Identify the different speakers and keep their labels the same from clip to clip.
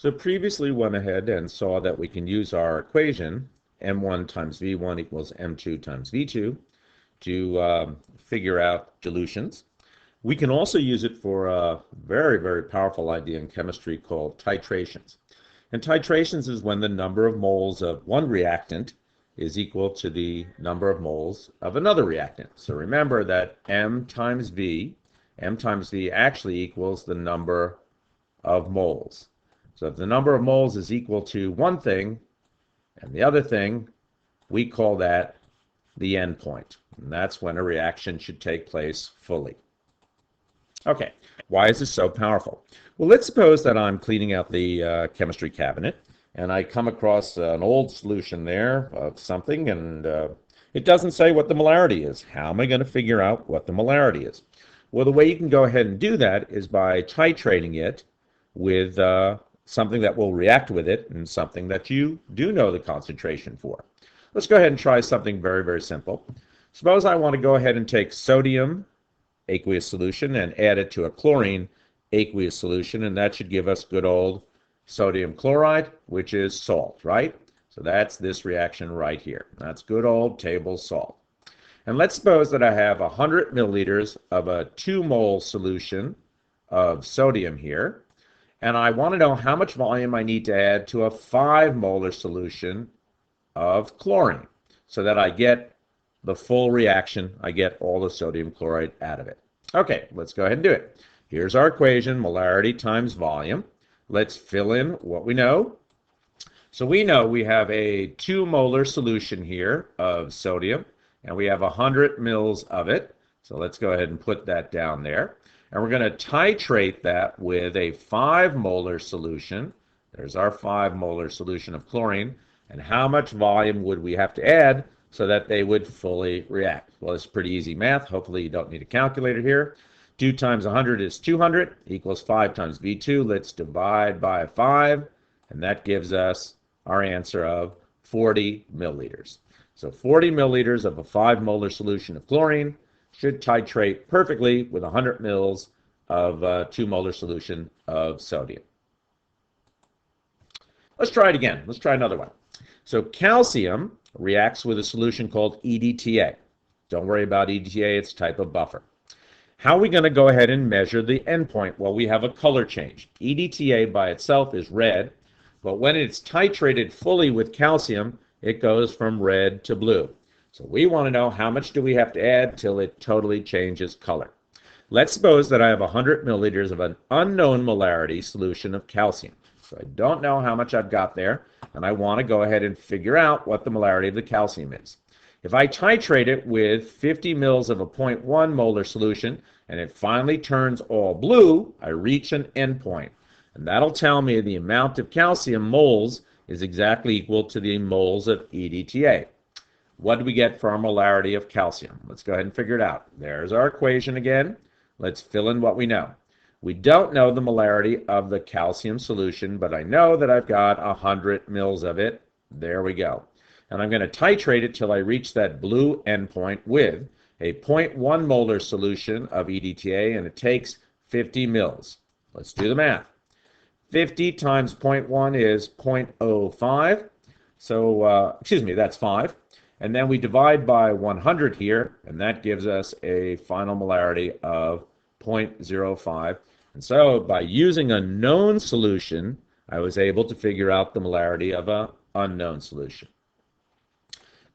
Speaker 1: So previously went ahead and saw that we can use our equation, m1 times v1 equals m2 times v2, to figure out dilutions. We can also use it for a very, very powerful idea in chemistry called titrations. And titrations is when the number of moles of one reactant is equal to the number of moles of another reactant. So remember that m times v actually equals the number of moles. So if the number of moles is equal to one thing and the other thing, we call that the endpoint. And that's when a reaction should take place fully. Okay, why is this so powerful? Well, let's suppose that I'm cleaning out the chemistry cabinet and I come across an old solution there of something, and it doesn't say what the molarity is. How am I going to figure out what the molarity is? Well, the way you can go ahead and do that is by titrating it with something that will react with it and something that you do know the concentration for. Let's go ahead and try something very, very simple. Suppose I want to go ahead and take sodium aqueous solution and add it to a chlorine aqueous solution, and that should give us good old sodium chloride, which is salt, right? So that's this reaction right here. That's good old table salt. And let's suppose that I have 100 milliliters of a 2-mole solution of sodium here, and I want to know how much volume I need to add to a 5-molar solution of chlorine so that I get the full reaction, I get all the sodium chloride out of it. Okay, let's go ahead and do it. Here's our equation, molarity times volume. Let's fill in what we know. So we know we have a 2-molar solution here of sodium, and we have 100 mils of it. So let's go ahead and put that down there. And we're going to titrate that with a 5-molar solution. There's our 5-molar solution of chlorine. And how much volume would we have to add so that they would fully react? Well, it's pretty easy math. Hopefully you don't need a calculator here. 2 times 100 is 200, equals 5 times V2. Let's divide by 5, and that gives us our answer of 40 milliliters. So 40 milliliters of a 5-molar solution of chlorine should titrate perfectly with 100 mils of a 2-molar solution of sodium. Let's try it again. Let's try another one. So calcium reacts with a solution called EDTA. Don't worry about EDTA, it's a type of buffer. How are we going to go ahead and measure the endpoint? Well, we have a color change. EDTA by itself is red, but when it's titrated fully with calcium, it goes from red to blue. So we want to know how much do we have to add till it totally changes color. Let's suppose that I have 100 milliliters of an unknown molarity solution of calcium. So I don't know how much I've got there, and I want to go ahead and figure out what the molarity of the calcium is. If I titrate it with 50 mils of a 0.1 molar solution and it finally turns all blue, I reach an endpoint. And that'll tell me the amount of calcium moles is exactly equal to the moles of EDTA. What do we get for our molarity of calcium? Let's go ahead and figure it out. There's our equation again. Let's fill in what we know. We don't know the molarity of the calcium solution, but I know that I've got 100 mils of it. There we go. And I'm going to titrate it till I reach that blue endpoint with a 0.1 molar solution of EDTA, and it takes 50 mils. Let's do the math. 50 times 0.1 is 0.05. So, that's 5. And then we divide by 100 here, and that gives us a final molarity of 0.05. And so by using a known solution, I was able to figure out the molarity of an unknown solution.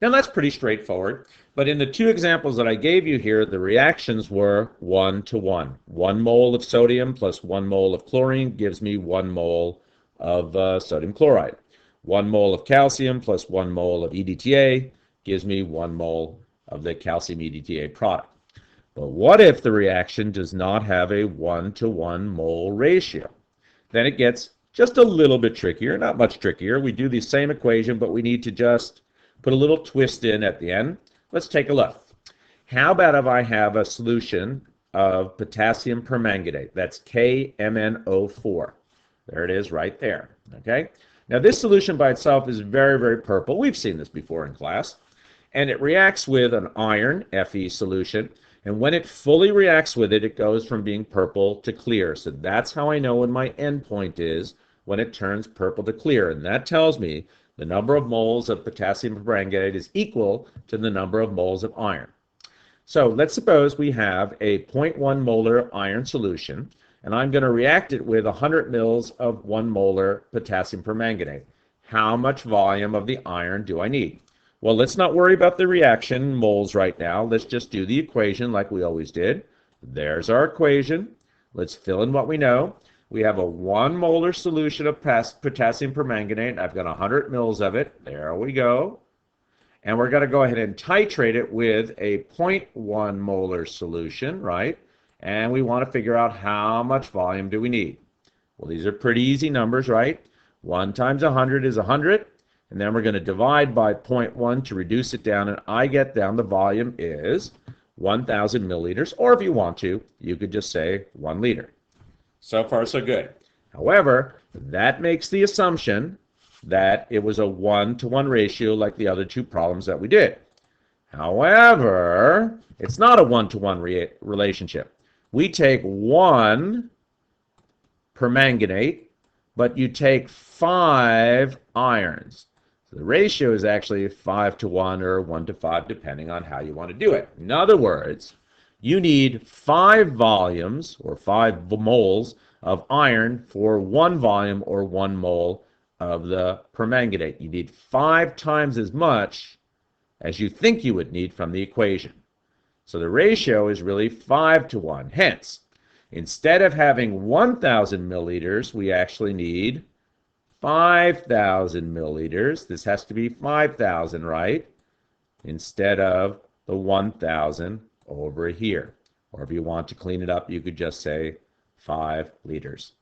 Speaker 1: Now that's pretty straightforward, but in the 2 examples that I gave you here, the reactions were 1 to 1. 1 mole of sodium plus 1 mole of chlorine gives me 1 mole of sodium chloride. 1 mole of calcium plus 1 mole of EDTA gives me 1 mole of the calcium EDTA product. But what if the reaction does not have a 1 to 1 mole ratio? Then it gets just a little bit trickier, not much trickier. We do the same equation, but we need to just put a little twist in at the end. Let's take a look. How about if I have a solution of potassium permanganate? That's KMnO4. There it is right there. Okay. Now this solution by itself is very, very purple. We've seen this before in class. And it reacts with an iron, Fe solution. And when it fully reacts with it, it goes from being purple to clear. So that's how I know when my endpoint is when it turns purple to clear. And that tells me the number of moles of potassium permanganate is equal to the number of moles of iron. So let's suppose we have a 0.1 molar iron solution, and I'm going to react it with 100 mils of 1 molar potassium permanganate. How much volume of the iron do I need? Well, let's not worry about the reaction moles right now. Let's just do the equation like we always did. There's our equation. Let's fill in what we know. We have a 1 molar solution of potassium permanganate. I've got 100 mils of it. There we go. And we're going to go ahead and titrate it with a 0.1 molar solution, right? And we want to figure out how much volume do we need. Well, these are pretty easy numbers, right? 1 times 100 is 100. And then we're going to divide by 0.1 to reduce it down. And I get down the volume is 1,000 milliliters. Or if you want to, you could just say 1 liter. So far, so good. However, that makes the assumption that it was a 1-to-1 ratio like the other two problems that we did. However, it's not a 1-to-1 relationship. We take 1 permanganate, but you take 5 irons. So the ratio is actually 5-to-1 or 1-to-5, depending on how you want to do it. In other words, you need 5 volumes or 5 moles of iron for 1 volume or 1 mole of the permanganate. You need 5 times as much as you think you would need from the equation. So the ratio is really 5-to-1. Hence, instead of having 1,000 milliliters, we actually need 5,000 milliliters. This has to be 5,000, right? Instead of the 1,000 over here. Or if you want to clean it up, you could just say 5 liters.